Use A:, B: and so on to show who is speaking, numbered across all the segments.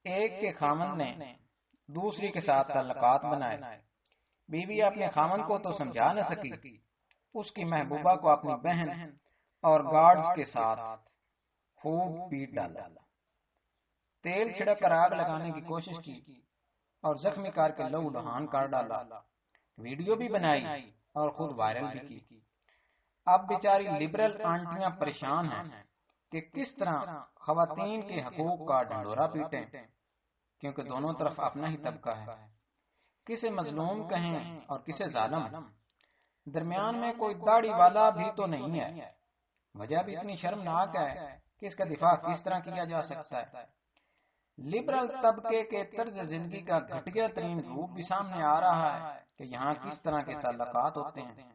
A: ایک کے خامن نے دوسری کے ساتھ تعلقات بنائے. بیوی اپنے خامن کو تو سمجھا نہ سکی، اس کی محبوبہ کو اپنی بہن اور گارڈز کے ساتھ خوب پیٹ ڈالا، تیل چھڑک کر آگ لگانے کی کوشش کی اور زخمی کر کے لہو لہان کر ڈالا. ویڈیو بھی بنائی اور خود وائرل بھی کی. اب بیچاری لبرل آنٹیاں پریشان ہیں کہ کس طرح خواتین کے حقوق کا ڈنڈورا پیٹیں، کیونکہ دونوں طرف اپنا ہی طبقہ ہے. کسے مظلوم کہیں اور کسے ظالم. درمیان میں کوئی داڑھی والا بھی تو نہیں ہے. وجہ بھی اتنی شرمناک ہے کہ اس کا دفاع کس طرح کیا جا سکتا ہے. لبرل طبقے کے طرز زندگی کا گھٹیا ترین روپ بھی سامنے آ رہا ہے کہ یہاں کس طرح کے تعلقات ہوتے ہیں.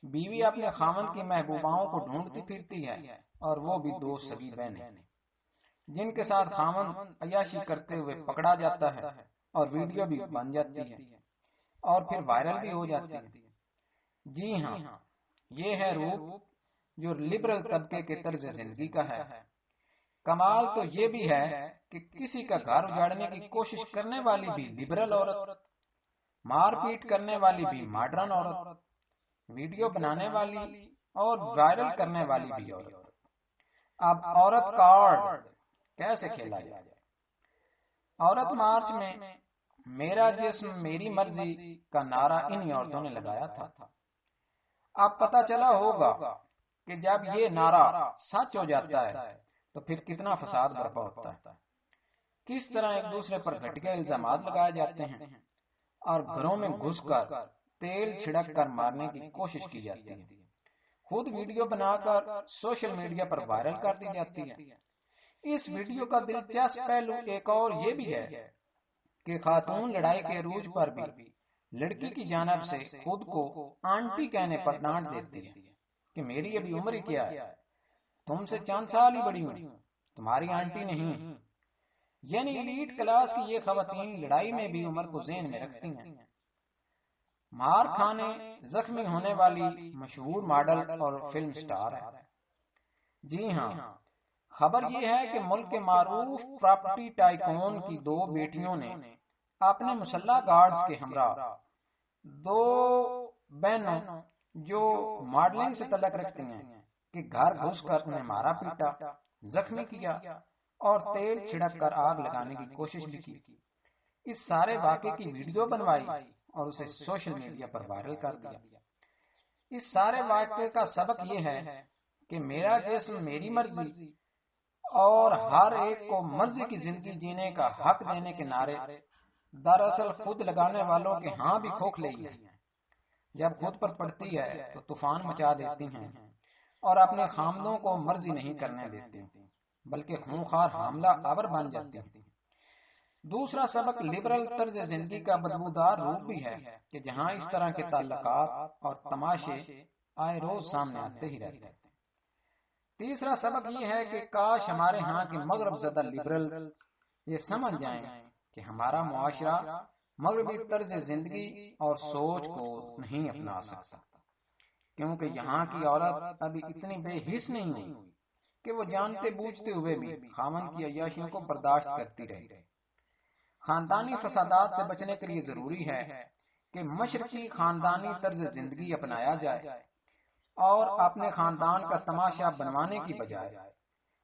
A: بیوی اپنے خامند کی محبوباؤں کو ڈھونڈتی پھرتی ہے، اور وہ بھی دو سگی بہنیں جن کے ساتھ خامند عیاشی کرتے ہوئے پکڑا جاتا ہے اور ویڈیو بھی بن جاتی ہے اور پھر وائرل بھی ہو جاتی ہے. جی ہاں، یہ ہے روپ جو لبرل طبقے کے طرز زندگی کا ہے. کمال تو یہ بھی ہے کہ کسی کا گھر اجاڑنے کی کوشش کرنے والی بھی لبرل عورت، مار پیٹ کرنے والی بھی ماڈرن عورت، ویڈیو بنانے والی اور وائرل کرنے والی بھی عورت. اب عورت کارڈ کیسے کھیلا جائے؟ عورت مارچ میں میرا جسم میری مرضی کا نعرہ انہی عورتوں نے لگایا تھا. اب پتہ چلا ہوگا کہ جب یہ نعرہ سچ ہو جاتا ہے تو پھر کتنا فساد برپا ہوتا ہے، کس طرح ایک دوسرے پر گھٹیا الزامات لگائے جاتے ہیں اور گھروں میں گھس کر تیل چھڑک کر مارنے کی کوشش کی جاتی ہے. خود ویڈیو بنا کر سوشل میڈیا پر وائرل کر دی جاتی ہے. اس ویڈیو کا دلچسپ پہلو ایک اور یہ بھی ہے کہ خاتون لڑائی کے عروج پر بھی لڑکی کی جانب سے خود کو آنٹی کہنے پر ڈانٹ دیتی ہے کہ میری ابھی عمر ہی کیا ہے، تم سے چند سال ہی بڑی ہوں، تمہاری آنٹی نہیں. یعنی ایلیٹ کلاس کی یہ خواتین لڑائی میں بھی عمر کو ذہن میں رکھتی ہیں. مار کھانے زخمی ہونے والی مشہور ماڈل اور فلم سٹار ہے. جی ہاں، خبر یہ ہے کہ ملک کے معروف پراپرٹی ٹائکون کی دو بیٹیوں نے اپنے مسلح گارڈز کے ہمراہ دو بہنوں جو ماڈلنگ سے تعلق رکھتی ہیں کہ گھر گھس کر انہیں مارا پیٹا، زخمی کیا اور تیل چھڑک کر آگ لگانے کی کوشش بھی کی. اس سارے واقعے کی ویڈیو بنوائی اور اسے سوشل میڈیا پر وائرل کر دیا. اس سارے واقعے کا سبق یہ ہے کہ میرا جسم میری مرضی اور ہر ایک کو مرضی کی زندگی جینے کا حق دینے کے نعرے دراصل خود لگانے والوں کے ہاں بھی کھوکھلے ہی ہیں. جب خود پر پڑتی ہے تو طوفان مچا دیتی ہیں اور اپنے خامدوں کو مرضی نہیں کرنے دیتی بلکہ خونخوار حاملہ آور بن جاتی ہیں. دوسرا سبق لبرل طرز زندگی کا بدبودار روپ بھی ہے کہ جہاں اس طرح کے تعلقات اور تماشے آئے روز سامنے آتے ہی رہتے ہیں. تیسرا سبق یہ ہے کہ کاش ہمارے ہاں کے مغرب زدہ لبرل یہ سمجھ جائیں کہ ہمارا معاشرہ مغربی طرز زندگی اور سوچ کو نہیں اپنا سکتا، کیونکہ یہاں کی عورت ابھی اتنی بے حس نہیں ہوئی کہ وہ جانتے بوجھتے ہوئے بھی خامن کی عیاشیوں کو برداشت کرتی رہے. خاندانی فسادات سے بچنے کے لیے ضروری ہے کہ مشرقی خاندانی طرز زندگی اپنایا جائے اور اپنے خاندان کا تماشا بنوانے کی بجائے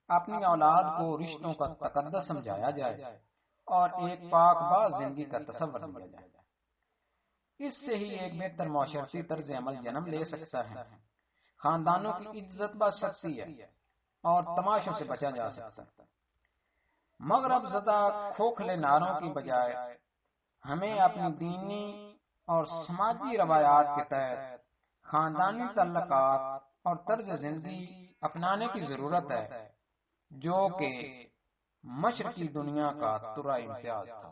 A: اپنی اولاد کو رشتوں کا تقدس سمجھایا جائے اور ایک پاک باز زندگی کا تصور دیا جائے. اس سے ہی ایک بہتر معاشرتی طرز عمل جنم لے سکتا ہے، خاندانوں کی عزت بچ سکتی ہے اور تماشوں سے بچا جا سکتا ہے. مغرب زدہ کھوکھلے نعروں کی بجائے ہمیں اپنی دینی اور سماجی روایات کے تحت خاندانی تعلقات اور طرز زندگی اپنانے کی ضرورت ہے جو کہ مشرقی دنیا کا ترا امتیاز تھا.